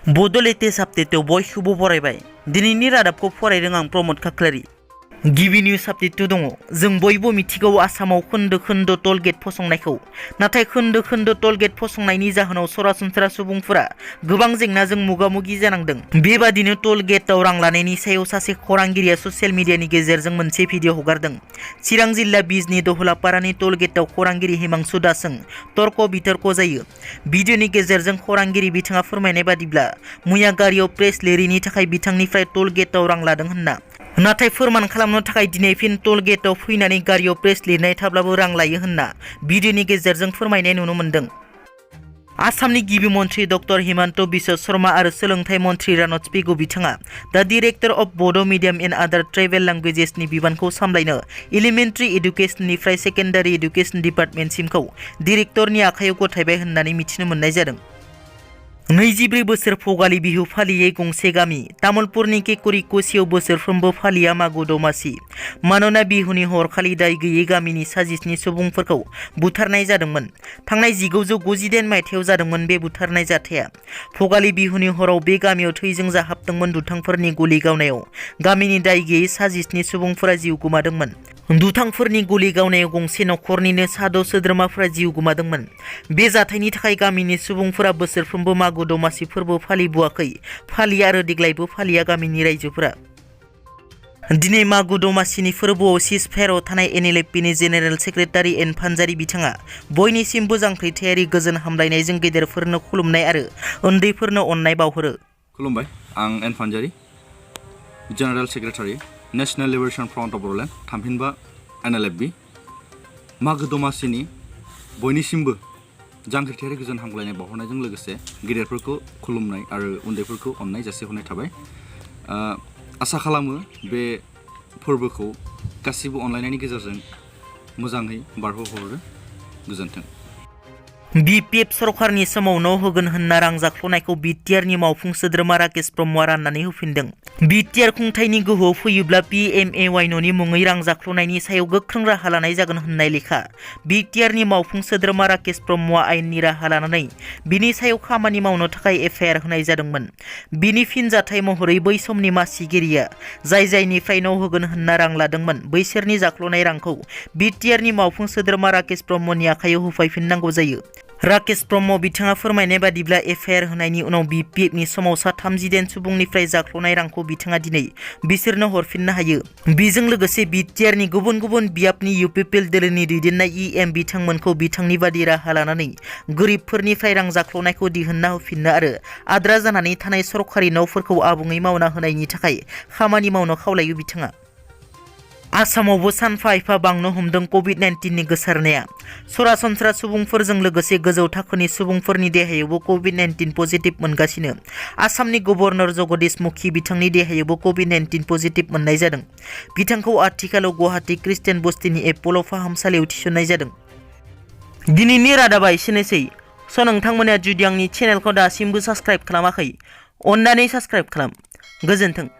बड' लेटेस्ट आपडेटआव बयखौबो बरायबाय। दिनैनि रादाबखौ फरायदों आं प्रमद खाख्लारि। गिबि निउज आपडेट दङ। जों बयबो मिथिगौ आसामाव खोन्दो खोन्दो टल गेट फसंनायखौ। नाथाय खोन्दो खोन्दो टल गेट फसंनायनि जाहोनाव सरासनस्रा सुबुंफोरा गोबां जेंनाजों मोगा-मोगि जानांदों। बेबादिनो टल गेटआव रां लानायनि सायाव सासे खौरांगिरिया ससियेल मिडियानि गेजेरजों मोनसे भिडिअ हगारदों। चिरां जिल्ला बिजनी दहलापारानि टल गेटआव खौरांगिरि हिमांशु दासजों तर्क बितर्क जायो। भिडिअनि गेजेरजों खौरांगिरि बिथाङा फोरमायनाय बादिब्ला मैया गारियाव प्रेस लिरैनि थाखाय बिथांनिफ्राय टल गेटआव रां लादों होनना। नाथाय फोरमान खालामनो थाखाय दिनै फिन टल गेटआव फैनानै गारियाव प्रेस लिरनाय थाब्लाबो रां लायो होनना भिडिअनि गेजेरजों फोरमायनाय नुनो मोन्दों। आसामनि गिबि मन्थ्रि डक्टर हिमन्त बिश्व शर्मा आरो सोलोंथाइ मन्थ्रि रानथ पेगु बिथाङा दा डिरेक्टर अफ बड' मिडियाम एन्ड आदार ट्राइबेल लेंगुवेजेसनि बिबानखौ सामलायनो एलिमेन्टारि एडुकेसननिफ्राय सेकेन्डारि एडुकेसन डिपार्टमेन्टसिमखौ डिरेक्टरनि आखायाव गथायबाय होननानै मिथिनो मोननाय जादों। 24 बोसोर भगालि बिहु फालियै गंसे गामि तामुलपुरनि केकुरि कुसियाव बोसोरफ्रोमबो फालिया मागो दमासि। मानोना बिहुनि हरखालि दाय गैयै गामिनि 27 सुबुंफोरखौ बुथारनाय जादोंमोन। थांनाय 1998 मायथाइयाव जादोंमोन बे बुथारनाय जाथाया। भगालि बिहुनि हराव बे गामियाव थैजों जाहाबदोंमोन दुथांफोरनि गुलि गावनायाव गामिनि दाय गैयै 27 सुबुंफोरा जिउ गोमादोंमोन। दुथांफोरनि गुलि गावनायाव गंसे नखरनिनो 6 सोद्रोमाफोरा जिउ गोमादोंमोन। बे जाथायनि थाखाय गामिनि सुबुंफोरा बोसोरफ्रोमबो मागो दमासि फोरबो फालिबोआखै, फालिया आरो देग्लायबो फालिया गामिनि रायजोफोरा। दिनै मागो दमासिनि फोरबोआव सिजफायाराव थानाय एनएलएफपिनि जेनेरेल सेक्रेटारि एन फानजारि बिथाङा बयनिसिमबो जांख्रिथायारि गोजोन हामलायनायजों गेदेरफोरनो खुलुमनाय आरो उन्दैफोरनो अननाय बावहरो। खुलुमबाय, आं एन फानजारि, general secretary national liberation front of Bodoland, थामहिनबा एनएलएफबि। मागो दमासिनि बयनिसिमबो जांख्रिथायारि गोजोन हामलायनाय बावहरनायजों लोगोसे गेदेरफोरखौ खुलुमनाय आरो उन्दैफोरखौ अननाय जासिहरनाय थाबाय। आसा खालामो बे फोरबोखौ गासिबो अनलायनायनि गेजेरजों मोजाङै बारहोहरो। गोजोन्थों। बिपिएफ सरकारनि समाव न' होगोन होनना रां जाख्ल'नायखौ बिटिआरनि मावफुं सोद्रोमा राकेश ब्रह्मआ राननानै होफिनदों। बिटिआर खुंथायनि गोहोआव फैयोब्ला पिएमएवाइ न'नि मुङै रां जाख्ल'नायनि सायाव गोख्रों राहा लानाय जागोन होननाय लेखा बिटिआरनि मावफुं सोद्रोमा राकेश ब्रह्मआ आयेननि राहा लानानै बिनि सायाव खामानि मावनो थाखाय एफआइआर होनाय जादोंमोन। बिनि फिनजाथाय महरै बै समनि मासिगिरिया जायनिफ्राय न' होगोन होनना रां लादोंमोन बैसोरनि जाख्ल'नाय रांखौ बिटिआरनि मावफुं सोद्रोमा राकेश ब्रह्मनि आखायाव होफैफिननांगौ जायो। राकेश ब्रह्म बिथाङा फोरमायनाय बादिब्ला एफआइआर होनायनि उनाव बिपिएफनि सोमावसा 30 सुबुंनिफ्राय जाख्ल'नाय रांखौ बिथाङा दिनै बिसोरनो हरफिननो हायो। बेजों लोगोसे बिटिआरनि गुबुन गुबुन बियाबनि इउपिपिएल दोलोनि दैदेननाय इएम बिथांमोनखौ बिथांनि बादि राहा लानानै गोरिबफोरनिफ्राय रां जाख्ल'नायखौ दिहुनना होफिननो आरो आद्रा जानानै थानाय सरखारि न'फोरखौ आबुङै मावना होनायनि थाखाय खामानि मावनो खावलायो बिथाङा। आसामावबो सानफा एफा बांनो हमदों कभिड-19नि गोसारनाया। सरासनस्रा सुबुंफोरजों लोगोसे गोजौ थाखोनि सुबुंफोरनि देहायावबो कभिड-19 पजिटिभ मोनगासिनो। आसामनि गभर्नर जगदीश मुखी बिथांनि देहायावबो कभिड-19 पजिटिभ मोननाय जादों। बिथांखौ आथिखालाव गुवाहाटी ख्रिस्टियान बस्तिनि एप'ल' फाहामसालियाव थिसननाय जादों। दिनैनि रादाबा एसेनोसै। नोंथांमोना जुदि आंनि चेनेलखौ दासिमबो साबस्क्राइब खालामाखै, अन्नानै साबस्क्राइब खालाम। गोजोन्थों।